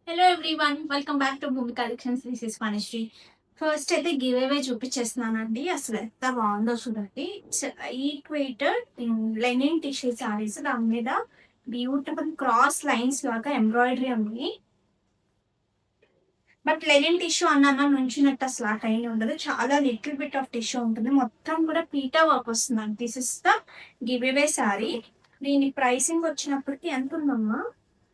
Hello everyone, welcome back to Bhoomi collections. This is Manasri. First అయితే give away చూపించేస్తున్నానండి. అసలు ఎంత బాగుందో చూడండి. It's light weight linen tissue sarees. దాని మీద బ్యూటిఫుల్ క్రాస్ లైన్స్ లాగా ఎంబ్రాయిడరీ ఉంది. బట్ లెనిన్ టిష్యూ అన్న నుంచినట్టు అసలు ఆ టైం ఉండదు. చాలా లిటిల్ బిట్ ఆఫ్ టిష్యూ ఉంటుంది. మొత్తం కూడా పీటా వర్క్ వస్తుందండి. This is the give away sari. దీని ప్రైసింగ్ వచ్చినప్పటికి ఎంత ఉందమ్మా?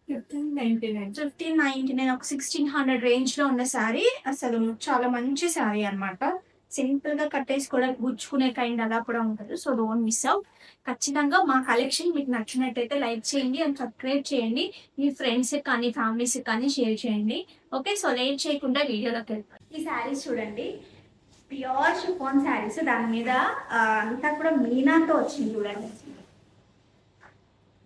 1599. ఒక 1600 రేంజ్ లో ఉన్న శారీ. అసలు చాలా మంచి శారీ అనమాట. సింపుల్ గా కట్టేసుకోవడానికి గుచ్చుకునే కైండ్ అలా కూడా ఉంటుంది. So don't miss out. ఖచ్చితంగా మా కలెక్షన్ మీకు నచ్చినట్టయితే లైక్ చేయండి అండ్ సబ్స్క్రైబ్ చేయండి. మీ ఫ్రెండ్స్ కానీ ఫ్యామిలీస్ కానీ షేర్ చేయండి. ఓకే, సో లేట్ చేయకుండా వీడియోలోకి వెళ్తాం. ఈ శారీస్ చూడండి, ప్యూర్ షిఫాన్ శారీస్. దాని మీద అంతా కూడా మీనాతో వచ్చింది చూడండి.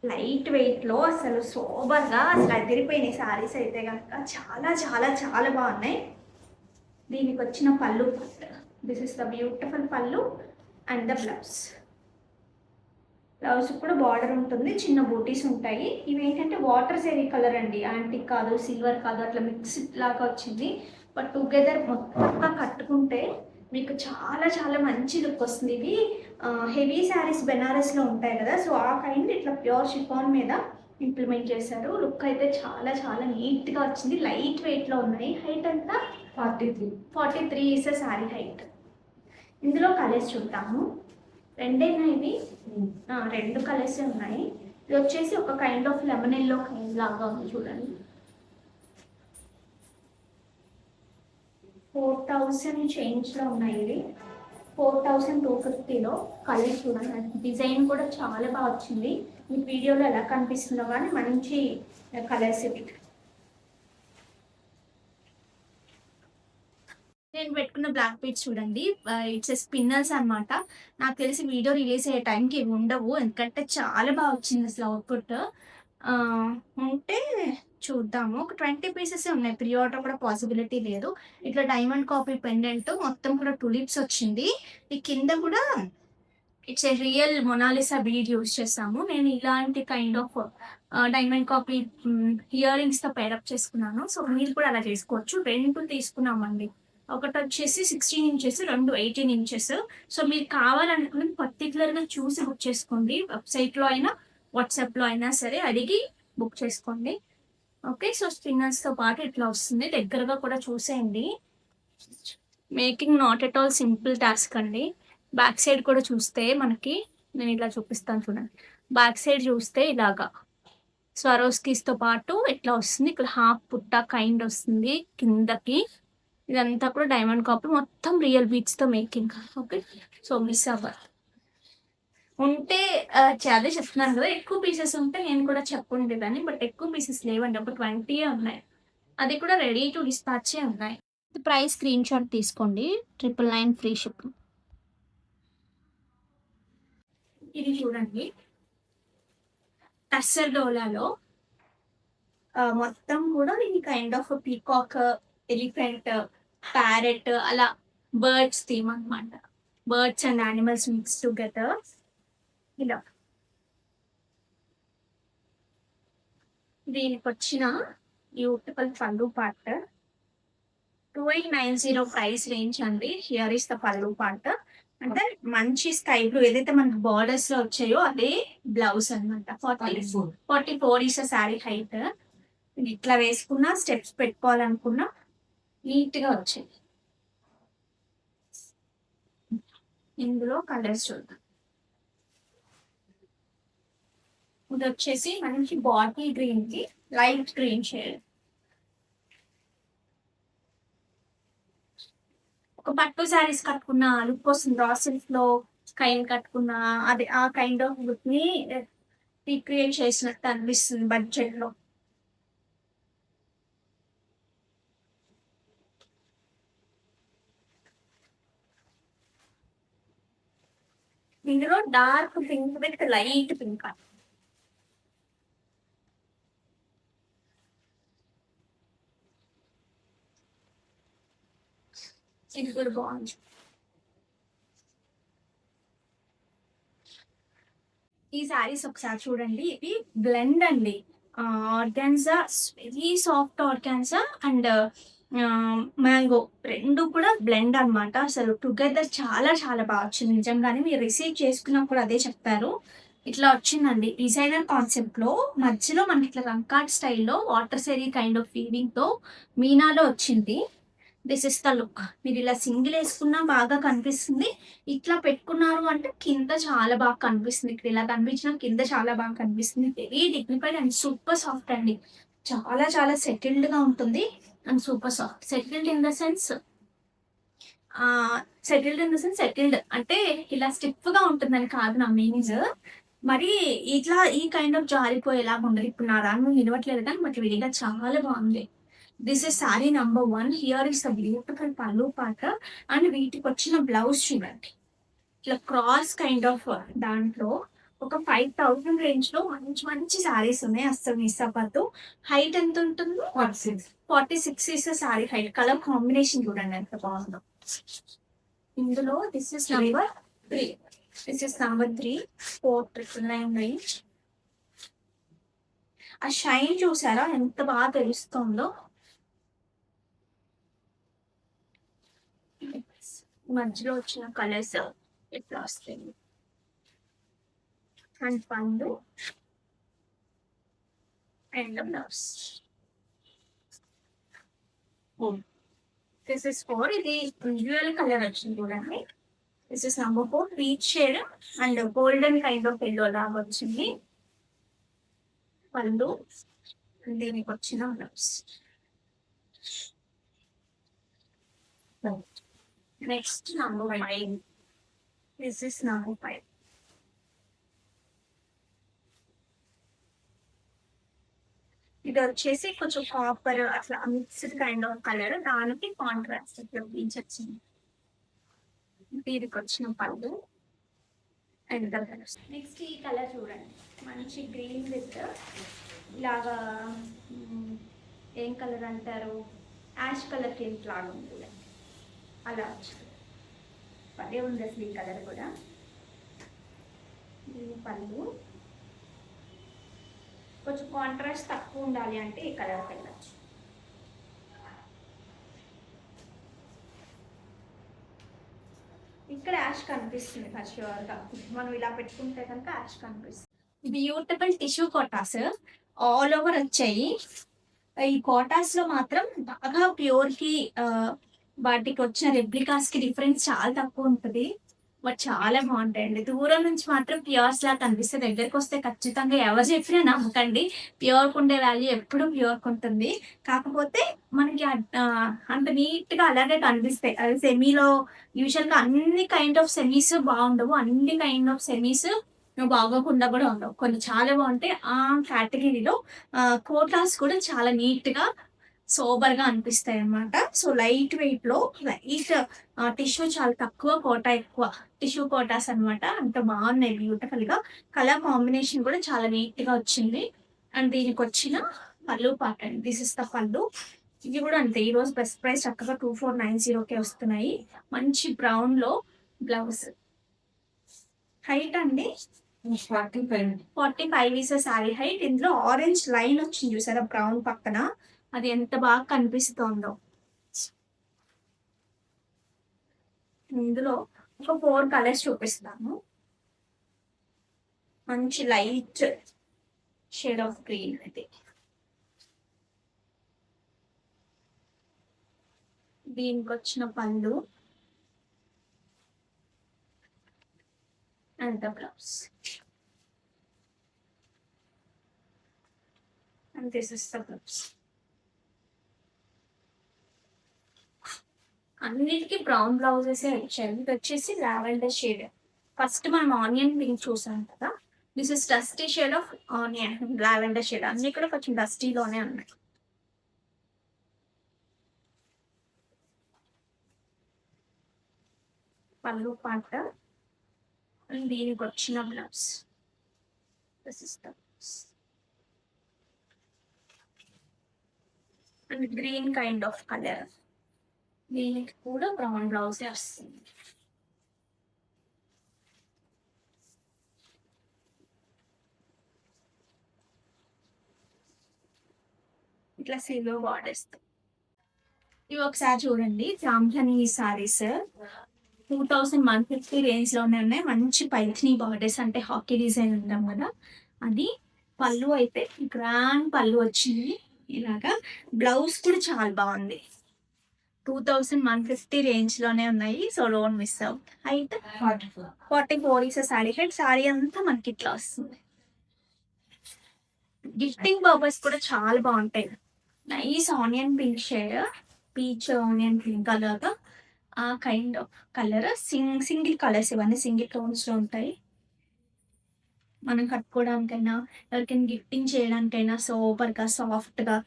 లైట్ వెయిట్ లో అసలు సోబర్గా అసలు అదిరిపోయినాయి శారీస్ అయితే కనుక. చాలా చాలా చాలా బాగున్నాయి. దీనికి వచ్చిన పళ్ళు, దిస్ ఇస్ ద బ్యూటిఫుల్ పళ్ళు అండ్ ద బ్లౌజ్. బ్లౌజ్ కూడా బార్డర్ ఉంటుంది, చిన్న బూటీస్ ఉంటాయి. ఇవి ఏంటంటే వాటర్ సేరీ కలర్ అండి, యాంటిక్ కాదు, సిల్వర్ కాదు, అట్లా మిక్స్ లాగా వచ్చింది. బట్ టుగెదర్ మొత్తంగా కట్టుకుంటే మీకు చాలా చాలా మంచి లుక్ వస్తుంది. ఇవి హెవీ శారీస్ బెనారస్లో ఉంటాయి కదా, సో ఆ కైండ్ ఇట్లా ప్యూర్ షిఫాన్ మీద ఇంప్లిమెంట్ చేశారు. లుక్ అయితే చాలా చాలా నీట్గా వచ్చింది. లైట్ వెయిట్లో ఉన్నాయి. హైట్ అంతా 43 ఇస్ శారీ హైట్. ఇందులో కలర్స్ చూద్దాము. రెండేనా ఇవి? రెండు కలర్స్ ఉన్నాయి. ఇది వచ్చేసి ఒక kind of lemon yellow kind లాగా ఉంది చూడండి. 4000 చేంజ్లో ఉన్నాయి ఇవి. 4250లో. కలర్ చూడండి, డిజైన్ కూడా చాలా బాగా వచ్చింది. మీకు వీడియోలో ఎలా కనిపిస్తుందో కానీ మంచి కలర్స్ ఇవి. నేను పెట్టుకున్న బ్లాక్ బీడ్స్ చూడండి, ఇట్స్ స్పిన్నర్స్ అనమాట. నాకు తెలిసి వీడియో రిలీజ్ అయ్యే టైంకి ఇవి ఉండవు, ఎందుకంటే చాలా బాగా వచ్చింది అసలు అవుట్పుట్. ఉంటే చూద్దాము. ఒక 20 పీసెస్ ఉన్నాయి. ప్రీ ఆర్డర్ కూడా పాసిబిలిటీ లేదు. ఇట్లా డైమండ్ కాపీ పెండెంట్ మొత్తం కూడా టులిప్స్ వచ్చింది. ఈ కింద కూడా it's a real Mona Lisa bead use చేసాము. నేను ఇలాంటి kind of diamond copy ear రింగ్స్తో పేరప్ చేసుకున్నాను. సో మీరు కూడా అలా చేసుకోవచ్చు. రెండు తీసుకున్నామండి. ఒకటి వచ్చేసి 16 ఇంచెస్, రెండు 18 ఇంచెస్. సో మీరు కావాలనుకున్నది పర్టికులర్గా చూసి బుక్ చేసుకోండి. వెబ్సైట్లో అయినా వాట్సాప్లో అయినా సరే అడిగి బుక్ చేసుకోండి. ఓకే, సో స్పిన్నర్స్తో పాటు ఇట్లా వస్తుంది. దగ్గరగా కూడా చూసేయండి. Making not at all simple task అండి. బ్యాక్ సైడ్ కూడా చూస్తే మనకి, నేను ఇలా చూపిస్తాను చూడండి. బ్యాక్ సైడ్ చూస్తే ఇలాగా స్వరోస్కీస్తో పాటు ఇట్లా వస్తుంది. ఇక్కడ హాఫ్ పుట్ట కైండ్ వస్తుంది కిందకి. ఇదంతా కూడా డైమండ్ కాపీ, మొత్తం రియల్ బీట్స్తో మేకింగ్. ఓకే, సో మిస్ అవ్వరు. ఉంటే అదే చెప్తున్నాను కదా, ఎక్కువ పీసెస్ ఉంటే నేను కూడా చెప్పుండేదాన్ని. బట్ ఎక్కువ పీసెస్ లేవండి, ఒక 20 ఉన్నాయి. అది కూడా రెడీ టు డిస్పాచే ఉన్నాయి. ప్రైస్ స్క్రీన్ షాట్ తీసుకోండి. 999 ఫ్రీ షిప్. ఇది చూడండి, టస్సర్ డోలాలో మొత్తం కూడా ఇది kind of peacock, elephant, parrot అలా బర్డ్స్ థీమ్ అనమాట. Birds and animals mix together ఇలా. దీనికి వచ్చిన బ్యూటిఫుల్ పళ్ళు పార్ట్. 2890 ప్రైస్ రేంజ్ అండి. హియర్ ఇస్ ద పళ్ళు పార్ట్. అంటే మంచి స్కై బ్లూ ఏదైతే మనకి బార్డర్స్ లో వచ్చాయో అదే బ్లౌజ్ అనమాట. 44 ఇస్ శారీ హైట్. ఇట్లా వేసుకున్నా, స్టెప్స్ పెట్టుకోవాలనుకున్నా నీట్ గా వచ్చాయి. ఇందులో కలర్స్ చూద్దాం. ఇది వచ్చేసి మంచి బాటిల్ గ్రీన్ కి లైట్ గ్రీన్ షేడ్. ఒక పట్టు శారీస్ కట్టుకున్న లుక్ వస్తుంది. రా సిల్క్ లో కైండ్ కట్టుకున్న అది ఆ కైండ్ ఆఫ్ లుక్ ని రీక్రియేట్ చేసినట్టు అనిపిస్తుంది బడ్జెట్ లో. ఇందులో dark pink with light pink. ఇది కూడా బాగుంది. ఈ శారీస్ ఒకసారి చూడండి. ఇవి బ్లెండ్ అండి. Organza, very soft organza and mango 2 కూడా బ్లెండ్ అనమాట. అసలు టుగెదర్ చాలా చాలా బాగా వచ్చింది నిజంగానే. మీరు రిసీవ్ చేసుకున్నప్పుడు అదే చెప్పారు. ఇట్లా వచ్చిందండి. డిజైనర్ కాన్సెప్ట్‌లో మధ్యలో మనకి ఇట్లా రంకాట్ స్టైల్‌లో వాటర్ సెరీ కైండ్ ఆఫ్ వీవింగ్‌తో మీనాలో వచ్చింది. This is the look. మీరు ఇలా సింగిల్ ఏసుకున్నా బాగా కనిపిస్తుంది. ఇట్లా పెట్టుకున్నారు అంటే కింద చాలా బాగా కనిపిస్తుంది. ఇక్కడ ఇలా కనిపించినా కింద చాలా బాగా కనిపిస్తుంది. Very dignified and super soft అండి. చాలా చాలా సెటిల్డ్‌గా ఉంటుంది. And super soft. Settled in the sense settled అంటే ఇలా స్టిఫ్‌గా ఉంటుందని కాదు నా మీనింగ్. మరి ఇట్లా ఈ కైండ్ ఆఫ్ జారిపోయేలాగా ఉండదు. ఇప్పుడు నా రంగు నిలవట్లేదు కానీ బట్ విడిగా చాలా బాగుంది. This is sorry number 1. Here is the beautiful పల్లు పాట అండ్ వీటికొచ్చిన బ్లౌజ్ చూడండి. ఇట్లా క్రాస్ కైండ్ ఆఫ్ దాంట్లో ఒక 5,000 రేంజ్‌లో మంచి మంచి సారీస్ ఉన్నాయి. అస్సలు మిస్ అవ్వద్దు. హైట్ ఎంత ఉంటుంది? 46 is sorry height. Colour combination చూడండి ఎంత బాగుందో. ఇందులో this is number 3. This is number 3. 4,999 range. ఆ షైన్ చూసారా ఎంత బాగా తెలుస్తుందో. మధ్యలో వచ్చిన కలర్స్ ఇట్లా వస్తాయి. అండ్ పండు అండ్ బ్లౌజ్. This is 4. ఇది డ్యూయల్ కలర్ వచ్చింది చూడండి. This is number 4 peach shade and golden kind of yellow లాగా వచ్చింది. పళ్ళు దీనికి వచ్చిన blouse. Next number 5. This is number 5. ఇది వచ్చేసి కొంచెం కాపర్ అట్లా మిక్స్డ్ కైండ్ ఆఫ్ కలర్. దానికి కాంట్రాస్ట్ ఇట్లా పీచ్ వచ్చింది. దీనికి వచ్చిన పళ్ళు అండ్ ద బ్లౌజ్. నెక్స్ట్ ఈ కలర్ చూడండి. మంచి గ్రీన్ విత్ ఇలాగా ఏం కలర్ అంటారు? యాష్ కలర్ టింట్ లాగా ఉంటుంది. అలా వచ్చింది. పదే ఉంది అసలు ఈ కలర్ కూడా. దీని పళ్ళు కొంచెం కాంట్రాస్ట్ తక్కువ ఉండాలి అంటే ఈ కలర్ వెళ్ళచ్చు. ఇక్కడ యాష్ కనిపిస్తుంది ఫస్ట్ ష్యూర్గా. మనం ఇలా పెట్టుకుంటే కనుక యాష్ కనిపిస్తుంది. Beautiful tissue Kotas all over వచ్చాయి. ఈ కోటాస్ లో మాత్రం బాగా ప్యూర్ కి వాటికి వచ్చిన రెప్లికాస్ కి డిఫరెన్స్ చాలా తక్కువ ఉంటుంది. బట్ చాలా బాగుంటాయండి. దూరం నుంచి మాత్రం ప్యూర్స్ లా కనిపిస్తే దగ్గరికి వస్తే ఖచ్చితంగా ఎవరు చెప్పినా నమ్మకండి. ప్యూర్ ఉండే వాల్యూ ఎప్పుడు ప్యూర్ ఉంటుంది. కాకపోతే మనకి అంత నీట్ గా అలాగే కనిపిస్తాయి. అది సెమీలో యూజువల్ గా అన్ని కైండ్ ఆఫ్ సెమీస్ బాగుండవు. అన్ని కైండ్ ఆఫ్ సెమీస్ బాగోకుండా కూడా ఉండవు. కొన్ని చాలా బాగుంటాయి. ఆ కేటగిరీలో కోటాస్ కూడా చాలా నీట్ గా సోబర్ గా అనిపిస్తాయి అన్నమాట. సో లైట్ వెయిట్ లో లైట్ టిష్యూ చాలా తక్కువ, కోటా ఎక్కువ. టిష్యూ కోటాస్ అన్నమాట. అంత బాగున్నాయి బ్యూటిఫుల్ గా. కలర్ కాంబినేషన్ కూడా చాలా నీట్ గా వచ్చింది. అండ్ దీనికి వచ్చిన పళ్ళు పాట అండి. దిస్ ఇస్ ద పళ్ళు. ఇవి కూడా అంతే. ఈ రోజు బెస్ట్ ప్రైస్ చక్కగా 2490కే వస్తున్నాయి. మంచి బ్రౌన్ లో బ్లౌజ్. హైట్ అండి 45 ఈస్ సారీ హైట్. ఇందులో ఆరెంజ్ లైన్ వచ్చింది చూసారా బ్రౌన్ పక్కన. అది ఎంత బాగా కనిపిస్తోందో. ఇందులో ఒక 4 కలర్స్ చూపిస్తాను. మంచి లైట్ షేడ్ ఆఫ్ గ్రీన్ ఇది. దీనికి వచ్చిన పళ్ళు and the blouse. And this is the blouse. అన్నిటికీ బ్రౌన్ బ్లౌజెస్ వచ్చాయి. ఇది వచ్చేసి లావెండర్ షేడ్. ఫస్ట్ మనం ఆనియన్ పింక్ చూసాం కదా. This is dusty shade of onion lavender shade. అన్ని కూడా కొంచెం డస్టీలోనే ఉన్నాయి. పళ్ళు పాట అండ్ దీనికి వచ్చిన blouse. This is the blouse. And green kind of colour. దీనికి కూడా బ్రౌన్ బ్లౌజే వస్తుంది. ఇట్లా సిల్వర్ బార్డర్స్. ఇవి ఒకసారి చూడండి, జామ్జని సారీస్ 2150 రేంజ్ లోనే ఉన్నాయి. మంచి పైథిని బార్డర్స్, అంటే హాకీ డిజైన్ ఉంటాం కదా అది. పళ్ళు అయితే గ్రాండ్ పళ్ళు వచ్చింది ఇలాగా. బ్లౌజ్ కూడా చాలా బాగుంది. 2150 రేంజ్ లోనే ఉన్నాయి. So don't miss out. అయితే 44 ఇస్ సారీ హెడ్. సారీ అంతా మనకి ఇట్లా వస్తుంది. గిఫ్టింగ్ పర్పస్ కూడా చాలా బాగుంటాయి. Nice onion pink shade, peach onion pink colour, ఆ kind of colour. Single colours, ఇవన్నీ సింగిల్ టోన్స్ లో ఉంటాయి. మనం కట్టుకోవడానికైనా, ఎవరికైనా గిఫ్టింగ్ చేయడానికైనా సూపర్ గా సాఫ్ట్ గా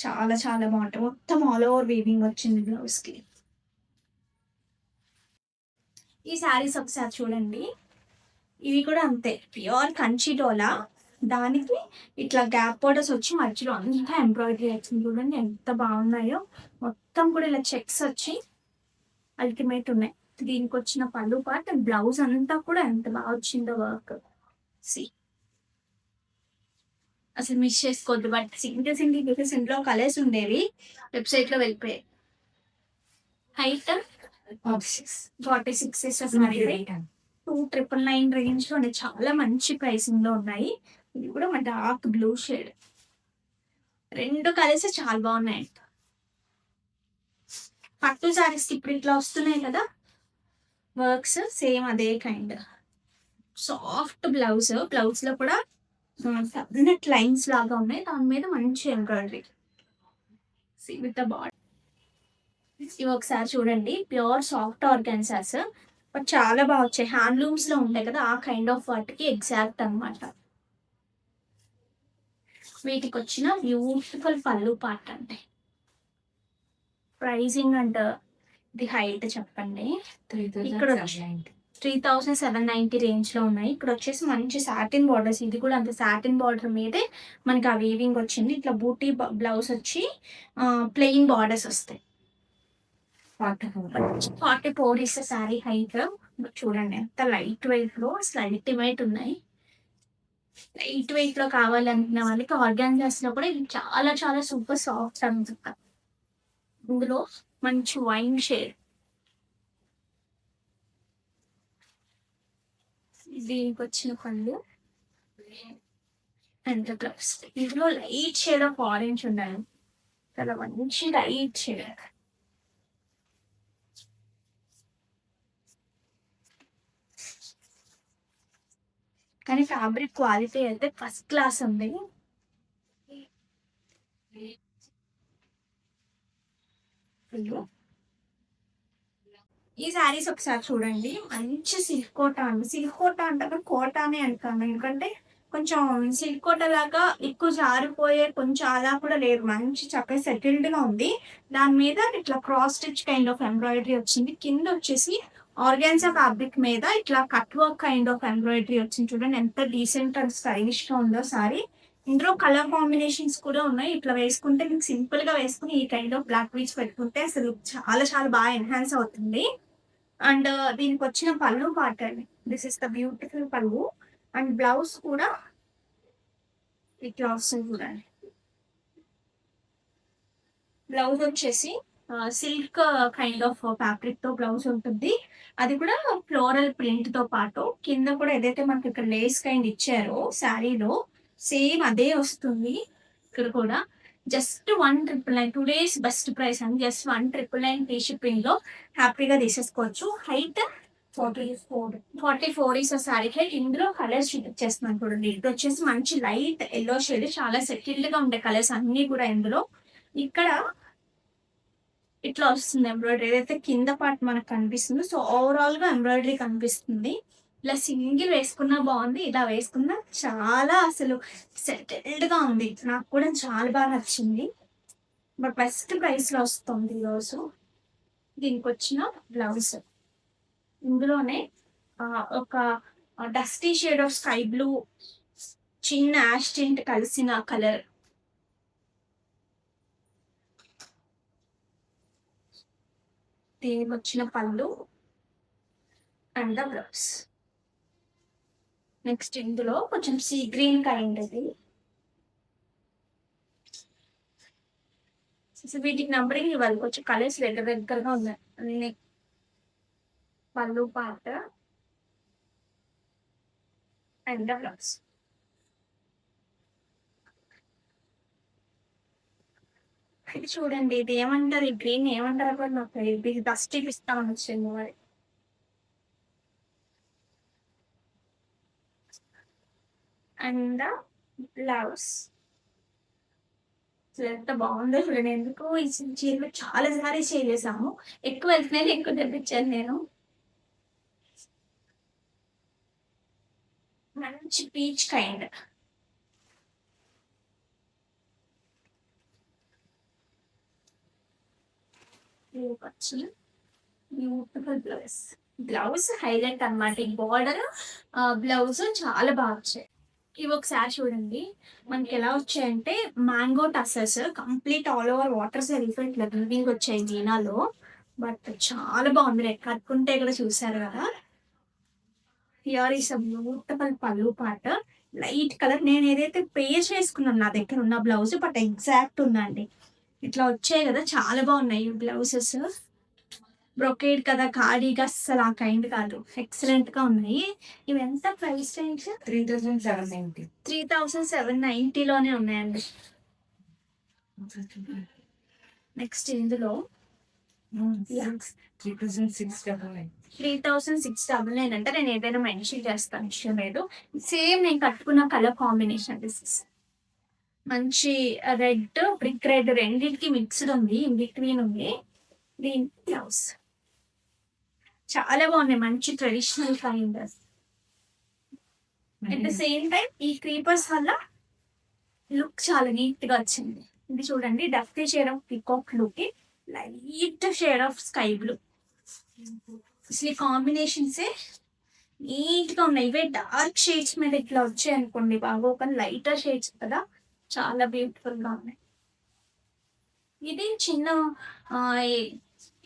చాలా చాలా బాగుంటాయి. మొత్తం ఆల్ ఓవర్ వీవింగ్ వచ్చింది బ్లౌజ్ కి. ఈ శారీస్ ఒకసారి చూడండి, ఇవి కూడా అంతే, ప్యూర్ కంచి డోలా. దానికి ఇట్లా గ్యాప్ బోర్డర్స్ వచ్చి మధ్యలో అంతా ఎంబ్రాయిడరీ వచ్చింది. చూడండి ఎంత బాగున్నాయో. మొత్తం కూడా ఇలా చెక్స్ వచ్చి అల్టిమేట్ ఉన్నాయి. దీనికి వచ్చిన పళ్ళు పార్ట్ అండ్ బ్లౌజ్ అంతా కూడా ఎంత బాగా వచ్చిందో వర్క్. సి అసలు మిస్ చేసుకోవద్దు. బట్ సింగిల్ పీసెస్ ఇంట్లో కలర్స్ ఉండేవి, వెబ్సైట్ లో వెళ్ళిపోయాయి. హైట్ 46 2,999 రేంజ్ లో చాలా మంచి ప్రైసింగ్ లో ఉన్నాయి. ఇది కూడా మన డార్క్ బ్లూ షేడ్. రెండు కలర్స్ చాలా బాగున్నాయి. పట్టు సారీస్ ఇప్పుడు ఇట్లా వస్తున్నాయి కదా వర్క్స్, సేమ్ అదే కైండ్. సాఫ్ట్ బ్లౌజ్, బ్లౌజ్ లో కూడా సబ్నెట్ లైన్స్ లాగా ఉన్నాయి. దాని మీద మంచి ఎంబ్రాయిడరీ విత్ ద బాడీ. ఇవి ఒకసారి చూడండి, ప్యూర్ సాఫ్ట్ ఆర్గాన్సాస్, బట్ చాలా బాగా వచ్చాయి. హ్యాండ్లూమ్స్ లో ఉంటాయి కదా ఆ కైండ్ ఆఫ్ వాటికి ఎగ్జాక్ట్ అనమాట. వీటికి వచ్చిన బ్యూటిఫుల్ పళ్ళు పార్ట్ అంటే. ప్రైజింగ్ అండ్ ది హైట్ చెప్పండి. ఇక్కడ 3790 రేంజ్ లో ఉన్నాయి. ఇక్కడ వచ్చేసి మంచి సాటిన్ బార్డర్స్, ఇది కూడా అంత సాటిన్ బార్డర్ మీదే మనకి ఆ వీవింగ్ వచ్చింది. ఇట్లా బూటీ బ్లౌజ్ వచ్చి ప్లెయిన్ బార్డర్స్ వస్తాయి. 44 ఇస్ శారీ హైట్. చూడండి ఎంత లైట్ వెయిట్ లో, అసలు అల్టిమేట్ ఉన్నాయి. లైట్ వెయిట్ లో కావాలనుకున్న వాళ్ళకి ఆర్గాన్జాస్ లో కూడా ఇది చాలా చాలా సూపర్ సాఫ్ట్ అనమాట. ఇందులో మంచి వైన్ షేడ్, దీనికి వచ్చిన పళ్ళు అండ్ బ్లౌజ్. ఇందులో లైట్ షేడ్ ఆఫ్ ఆరెంజ్ ఉన్నాయి, చాలా మంచి లైట్ షేడ్. కానీ ఫ్యాబ్రిక్ క్వాలిటీ అయితే ఫస్ట్ క్లాస్ ఉంది. ఈ శారీస్ ఒకసారి చూడండి, మంచి సిల్క్ కోటా అండి. సిల్క్ కోటా అంటే కోటానే అంటాను, ఎందుకంటే కొంచెం సిల్క్ కోట లాగా ఎక్కువ జారిపోయే కొంచెం అలా కూడా లేదు. మంచి చక్కగా సెటిల్డ్ గా ఉంది. దాని మీద ఇట్లా cross stitch kind of embroidery వచ్చింది. కింద వచ్చేసి ఆర్గాన్జా ఫ్యాబ్రిక్ మీద ఇట్లా cut work kind of embroidery వచ్చింది. చూడండి ఎంత డీసెంట్ అండ్ స్టైలిష్ గా ఉందో సారీ. ఇందులో కలర్ కాంబినేషన్స్ కూడా ఉన్నాయి. ఇట్లా వేసుకుంటే మీకు సింపుల్ గా వేసుకుని ఈ కైండ్ ఆఫ్ బ్లాక్ బీచ్ పెట్టుకుంటే అసలు చాలా చాలా బాగా ఎన్హాన్స్ అవుతుంది. అండ్ దీనికి వచ్చిన పళ్ళు పార్ట్ అండి, దిస్ ఇస్ ద బ్యూటిఫుల్ పళ్ళు. అండ్ బ్లౌజ్ కూడా ఇట్లా వస్తుంది చూడండి. బ్లౌజ్ వచ్చేసి సిల్క్ కైండ్ ఆఫ్ ఫ్యాబ్రిక్ తో బ్లౌజ్ ఉంటుంది. అది కూడా ఫ్లోరల్ ప్రింట్ తో పాటు కింద కూడా ఏదైతే మనకి ఇక్కడ లేస్ కైండ్ ఇచ్చారో శారీలో సేమ్ అదే వస్తుంది. ఇక్కడ కూడా జస్ట్ 1,999 టుడేస్ బెస్ట్ ప్రైస్ అండి. జస్ట్ 1,999 ఫ్రీ షిప్పింగ్ లో హ్యాపీగా తీసేసుకోవచ్చు. Height 44 is sorry height. ఇందులో కలర్స్ చూపించేస్తున్నాను చూడండి. ఇది వచ్చేసి మంచి లైట్ ఎల్లో షేడ్, చాలా సెటిల్డ్ గా ఉండే కలర్స్ అన్ని కూడా ఇందులో. ఇక్కడ ఇట్లా వస్తుంది ఎంబ్రాయిడరీ, ఏదైతే కింద పార్ట్ మనకు కనిపిస్తుందో సో ఓవరాల్ గా ఎంబ్రాయిడరీ కనిపిస్తుంది. ఇలా సింగిల్ వేసుకున్నా బాగుంది, ఇలా వేసుకున్నా చాలా అసలు సెటిల్డ్ గా ఉంది. నాకు కూడా చాలా బాగా నచ్చింది. బట్ బెస్ట్ ప్రైస్ లో వస్తుంది ఈరోజు. దీనికి వచ్చిన బ్లౌజ్ ఇందులోనే ఒక dusty shade of sky blue, చిన్న యాష్ టింట్ కలిసిన కలర్. దీనికి వచ్చిన పళ్ళు అండ్ ద బ్లౌజ్. నెక్స్ట్ ఇందులో కొంచెం సీ గ్రీన్ కైండ్ ఇది. అసలు వీటికి నంబరింగ్ ఇవ్వాలి, కొంచెం కలర్స్ దగ్గర దగ్గరగా ఉన్నాయి అన్ని. పళ్ళు పాట అండ్ బ్లౌజ్. ఇది చూడండి, ఇది ఏమంటారు, ఈ గ్రీన్ ఏమంటారు కూడా నాకు తెలియదు. ఇది డస్ట్ ఇస్తామని వచ్చింది మరి. అండ్ బ్లౌజ్ ఎంత బాగుందో చూడండి. ఎందుకు ఈ చీరలు చాలా సారి చేసాము, ఎక్కువ వెళ్తున్నాయి, ఎక్కువ తెప్పించాను నేను. మంచి పీచ్ కైండ్. వచ్చి బ్యూటిఫుల్ బ్లౌజ్. బ్లౌజ్ హైలైట్ అన్నమాట. ఈ బార్డర్ బ్లౌజ్ చాలా బాగా వచ్చాయి. ఇవి ఒకసారి చూడండి, మనకి ఎలా వచ్చాయంటే mango tussars, complete all over water వెళ్ళిపోయి ఇట్లా వీవింగ్ వచ్చాయి మీనాలో. బట్ చాలా బాగుంది, రేపు కట్టుకుంటే కూడా చూసారు కదా. హియర్ ఈస్ బ్యూటిఫుల్ పళ్ళు పాట, లైట్ కలర్. నేను ఏదైతే పేర్ చేసుకున్నాను నా దగ్గర ఉన్న బ్లౌజ్, బట్ ఎగ్జాక్ట్ ఉందండి. ఇట్లా వచ్చాయి కదా, చాలా బాగున్నాయి బ్లౌజెస్. బ్రొకేడ్ కదా, ఖాళీగా అస్సలు ఆ కైండ్ కాదు, ఎక్సలెంట్ గా ఉన్నాయి. ఇవి ఎంత ప్రైస్ రేంజ్? 3790. 3790లోనే ఉన్నాయండి. నెక్స్ట్ ఇందులో 3699. 3699 అంటే నేను ఏదైనా మెన్షన్ చేస్తాను, ఇష్టం లేదు. సేమ్ నేను కట్టుకున్న కలర్ కాంబినేషన్. దిస్ ఇస్ మంచి రెడ్, బ్రిక్ రెడ్ రెండింటికి మిక్స్డ్ ఉంది, ఇన్ బిట్వీన్ ఉంది. దీని బ్లౌజ్ చాలా బాగున్నాయి, మంచి traditional kind. At the same time ఈ క్రీపర్స్ వల్ల లుక్ చాలా నీట్ గా వచ్చింది. ఇది చూడండి, dusty shade of peacock look, light shade of sky blue. అసలు ఈ కాంబినేషన్సే నీట్ గా ఉన్నాయి. ఇవే డార్క్ షేడ్స్ మీద ఇట్లా వచ్చాయి అనుకోండి, బాగా ఒక లైటర్ షేడ్స్ కదా, చాలా బ్యూటిఫుల్ గా ఉన్నాయి. ఇది చిన్న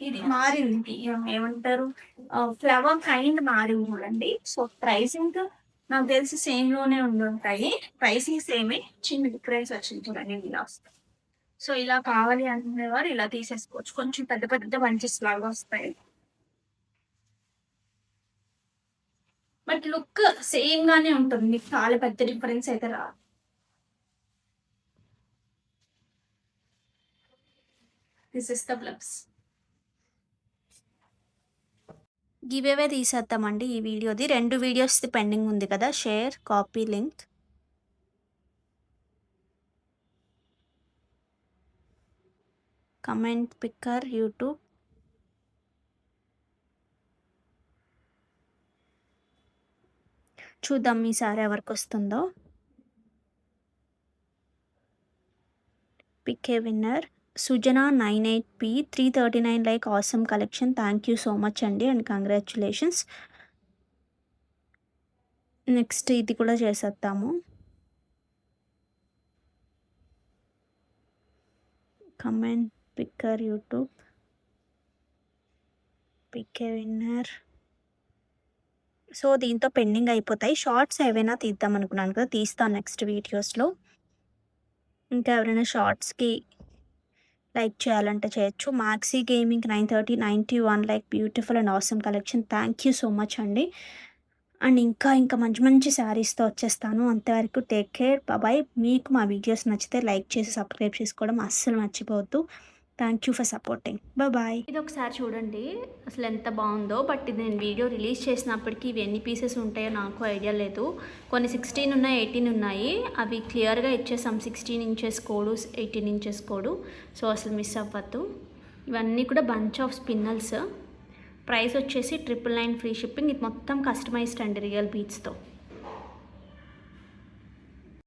ఇది మారింది, ఏమంటారు, ఫ్లవర్ కైండ్ మారింది చూడండి. సో ప్రైసింగ్ నాకు తెలిసి సేమ్ లోనే ఉండుంటాయి, ప్రైసింగ్ సేమే, చిన్న డిఫరెన్స్ వచ్చింది చూడండి బ్లౌజ్. సో ఇలా కావాలి అనుకునేవారు ఇలా తీసేసుకోవచ్చు, కొంచెం పెద్ద పెద్ద బంచెస్ లాగా వస్తాయి. బట్ లుక్ సేమ్ గానే ఉంటుంది, చాలా పెద్ద డిఫరెన్స్ అయితే రాదు. This is the blouse. Give away తీసేద్దామండి ఈ వీడియోది. 2 వీడియోస్ది పెండింగ్ ఉంది కదా, share, copy link. Comment picker YouTube. చూద్దాం ఈసారి ఎవరికి వస్తుందో. Pick winner Sujana 98P 339 like awesome collection. Thank you so much అండి అండ్ కంగ్రాచులేషన్స్. నెక్స్ట్ ఇది కూడా చేసేద్దాము. Comment picker YouTube, pick winner. So దీంతో పెండింగ్ అయిపోతాయి. షార్ట్స్ ఏవైనా తీద్దాం అనుకున్నాను కదా, తీస్తాను నెక్స్ట్ వీడియోస్లో. ఇంకా ఎవరైనా షార్ట్స్కి లైక్ చేయాలంటే చేయొచ్చు. Maxi gaming 93091 like beautiful and awesome collection. Thank you so much అండి. అండ్ ఇంకా మంచి మంచి శారీస్తో వచ్చేస్తాను. అంతవరకు టేక్ కేర్, బాయ్. మీకు మా వీడియోస్ నచ్చితే లైక్ చేసి సబ్స్క్రైబ్ చేసుకోవడం అస్సలు మర్చిపోవద్దు. Thank you for supporting. Bye. ఇది ఒకసారి చూడండి అసలు ఎంత బాగుందో. బట్ ఇది నేను వీడియో రిలీజ్ చేసినప్పటికీ ఇవి ఎన్ని పీసెస్ ఉంటాయో నాకు ఐడియా లేదు. కొన్ని 16 ఉన్నాయి, 18 ఉన్నాయి. అవి క్లియర్గా ఇచ్చేసాం, 16 inches code, 18 inches code. So అసలు మిస్ అవ్వద్దు. ఇవన్నీ కూడా బంచ్ ఆఫ్ స్పిన్నల్స్. ప్రైస్ వచ్చేసి 999 ఫ్రీ షిప్పింగ్. ఇది మొత్తం కస్టమైజ్డ్ అండి రియల్ బీట్స్తో.